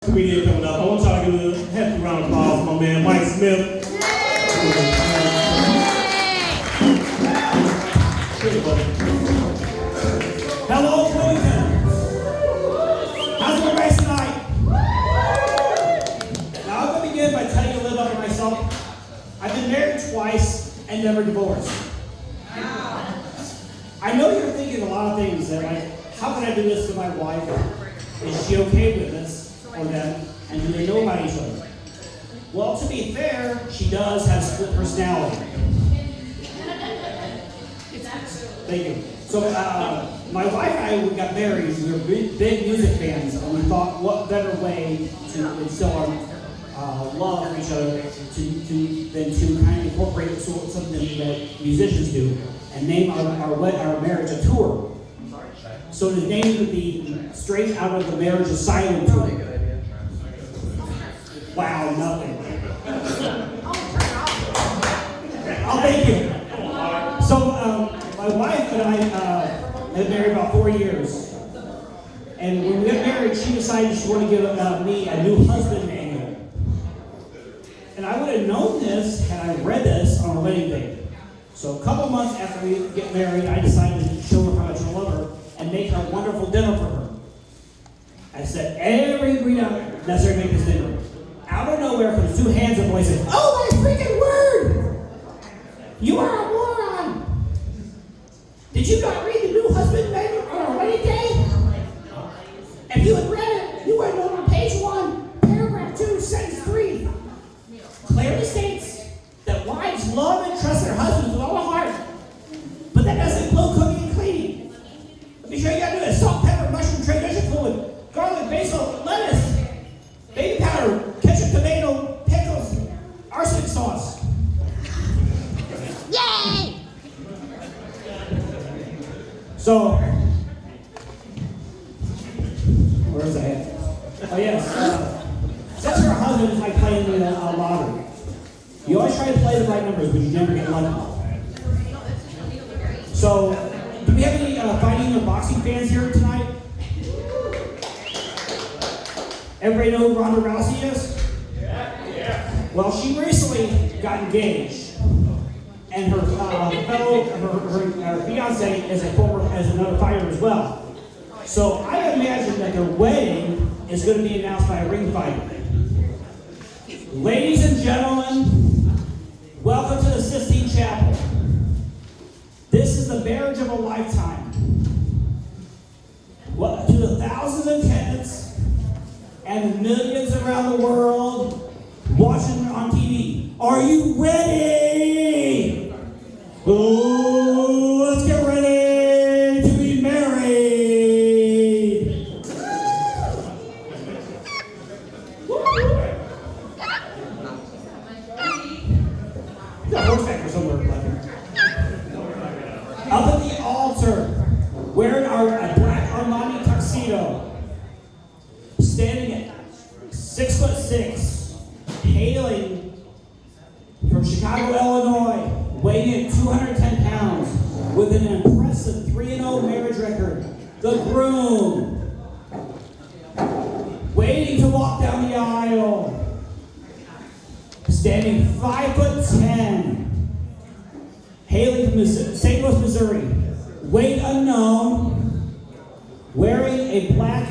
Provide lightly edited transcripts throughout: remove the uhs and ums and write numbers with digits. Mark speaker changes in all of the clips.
Speaker 1: Comedian coming up. I want y'all to give a hefty round of applause for my man Mike Smith. Hello, Brewing. How's your race tonight? Now, I'm going to begin by telling you a little about myself. I've been married twice and never divorced. I know you're thinking a lot of things that, like, how can I do this to my wife? Is she okay with this? Or them, and do they know about each other? Well, to be fair, she does have split personality. Thank you. So, my wife and I got married. We were big music fans, and we thought, what better way to instill our love for each other than to kind of incorporate something that musicians do and name our marriage a tour. So the name would be Straight Out of the Marriage Asylum Tour. Wow, nothing. Oh, thank you. So, my wife and I have been married about 4 years. And when we got married, she decided she wanted to give me a new husband manual. And I would have known this had I read this on our wedding day. So a couple months after we get married, I decided to show her how much I love her and make her a wonderful dinner for her. I said, every ingredient necessary to make this dinner. Out of nowhere comes two hands up and says, "Oh my freaking word! You are a moron! Did you not read the new husband manual on our wedding day? If you had read it, you would have known on page 1, paragraph 2, sentence 3. Clearly states that wives love and trust their husbands with all their heart. But that doesn't include cooking and cleaning. Let me show you how to do this. Salt, pepper, mushroom, transition fluid, garlic, basil, lettuce, baby powder, ketchup, tomato, pickles, arsenic sauce. Yay! So, where is that? Oh yes. Since your husband is like playing the lottery, you always try to play the right numbers, but you never get lucky. So, do we have any fighting or boxing fans here tonight? Everybody know who Ronda Rousey is? Yeah. Well, she recently got engaged, and her her fiance is another fighter as well. So I imagine that their wedding is going to be announced by a ring fighter. Ladies and gentlemen, welcome to the Sistine Chapel. This is the marriage of a lifetime. Well, to the thousands of tenants and the millions around the world watching on TV. Are you ready? Oh, let's get ready to be married. Got horse factor somewhere. Up at the altar, wearing a black Armani tuxedo, standing at 6'6", hailing from Chicago, Illinois, weighing in 210 pounds, with an impressive 3-0 marriage record, the groom, waiting to walk down the aisle, standing 5'10", hailing from St. Louis, Missouri, weight unknown, wearing a white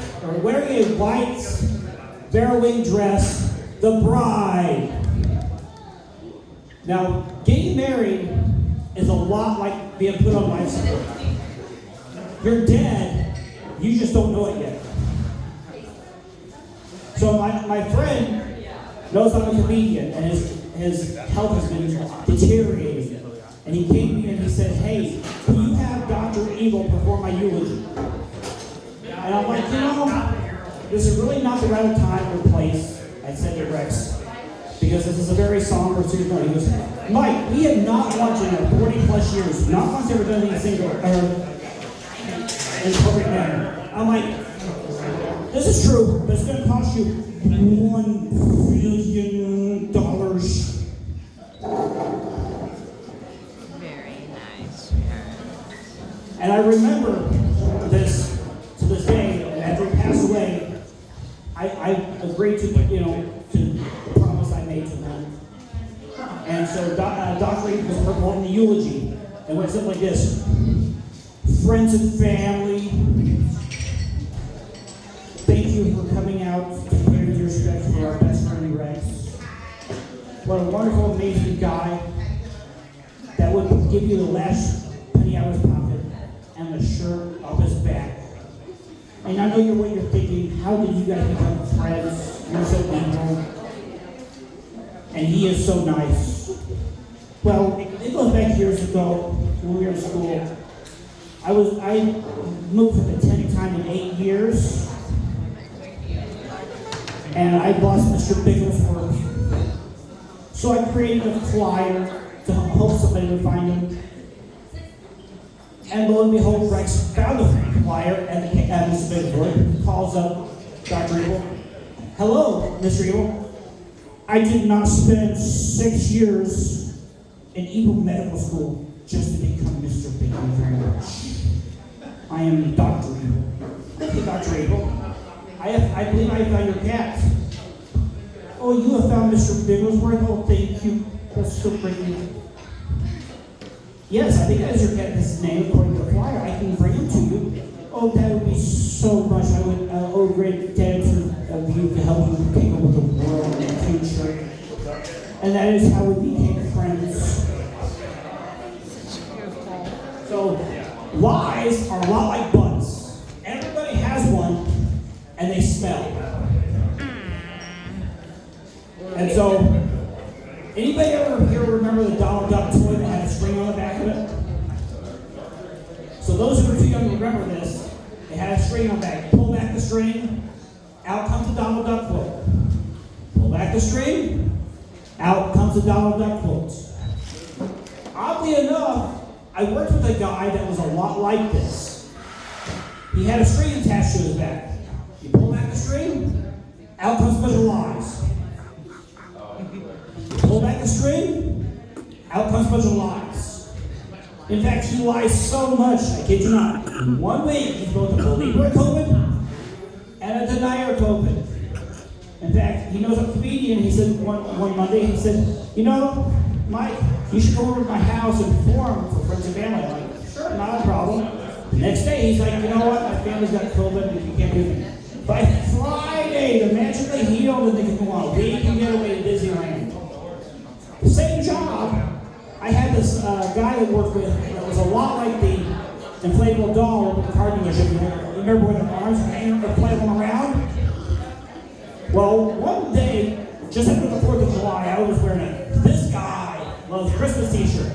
Speaker 1: Brewing dress, the bride. Now, getting married is a lot like being put on life support. You're dead, you just don't know it yet. So my friend knows I'm a comedian, and his health has been deteriorating. And he came to me and he said, "Hey, can you have Dr. Evil perform my eulogy?" And I'm like, this is really not the right time or place at Cedric Rex, because this is a very somber ceremony. He goes, "Mike, we have not watched in 40 plus years, not once ever done anything single in perfect manner." I'm like, this is true, but it's going to cost you $1 billion.
Speaker 2: Very nice.
Speaker 1: And I remember this to this day, after he passed away, I agreed agreed to, to the promise I made to him. And so Dr. Reed was performing the eulogy, and went something like this: friends and family, thank you for coming out to pay your respects for our best friend Rex. What a wonderful, amazing guy that would give you the last penny out of his pocket and the shirt off his back. And I know what you're thinking: how did you guys become friends? You're so evil. And he is so nice. Well, it goes back years ago when we were in school. I moved from the 10th time in 8 years. And I lost Mr. Bigglesworth. So I created a flyer to hope somebody would find him. And lo and behold, Rex found the flyer at Mr. Bigglesworth, calls up Dr. Evil. Hello, Mr. Evil. I did not spend 6 years in Evil Medical School just to become Mr. Bigglesworth. I am Dr. Evil. Thank you, Dr. Evil. I believe I found your cat. Oh, you have found Mr. Bigglesworth? Oh, thank you. That's so great. Yes, I think that is your cat. His name, according to the flyer. I can bring him to you. Oh, that would be so much. I would owe great gratitude of you to help you take over the world in the future. And that is how we became friends. So, lies are a lot like butts. Everybody has one, and they smell. And so, anybody ever here remember the Donald Duck toy that had a string on the back of it? So those who are too young to remember this, it had a string on the back. Pull back the string, out comes the Donald Duck float. Pull back the string, out comes the Donald Duck float. Oddly enough, I worked with a guy that was a lot like this. He had a string attached to his back. You pull back the string, out comes a bunch of lies. Pull back the string, out comes a bunch of lies. In fact, he lies so much, I kid you not. In 1 week, he's both a believer of COVID and a denier of COVID. In fact, he knows a comedian. He said one Monday, he said, Mike, you should go over to my house and perform for friends and family. I'm like, sure, not a problem. The next day, he's like, you know what? My family's got COVID and you can't do it. By Friday, they're magically healed and they can go on a week and get away to Disneyland. Same job. I had this guy that worked with that was a lot like the inflatable doll with the car dealership. You remember when the arms were hanging or playing them around? Well, one day, just after the 4th of July, I was wearing this guy loves Christmas t-shirt.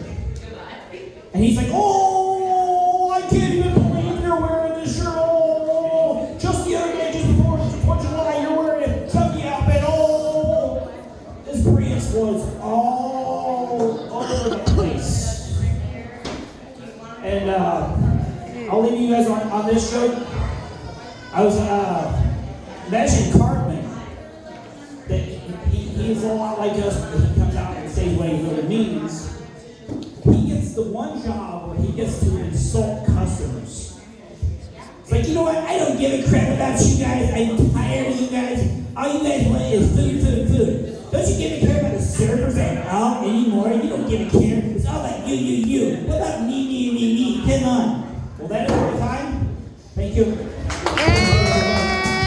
Speaker 1: And he's like, oh, I can't even believe you're wearing this shirt. Oh, just the other day, just before 4th of July, you're wearing a Chucky outfit. Oh, this Prius was all over the place. And I'll leave you guys on this show. I was imagining Cartman. That he's a lot like us, but he comes out and says what he really means. He gets the one job where he gets to insult customers. It's like, you know what? I don't give a crap about you guys. I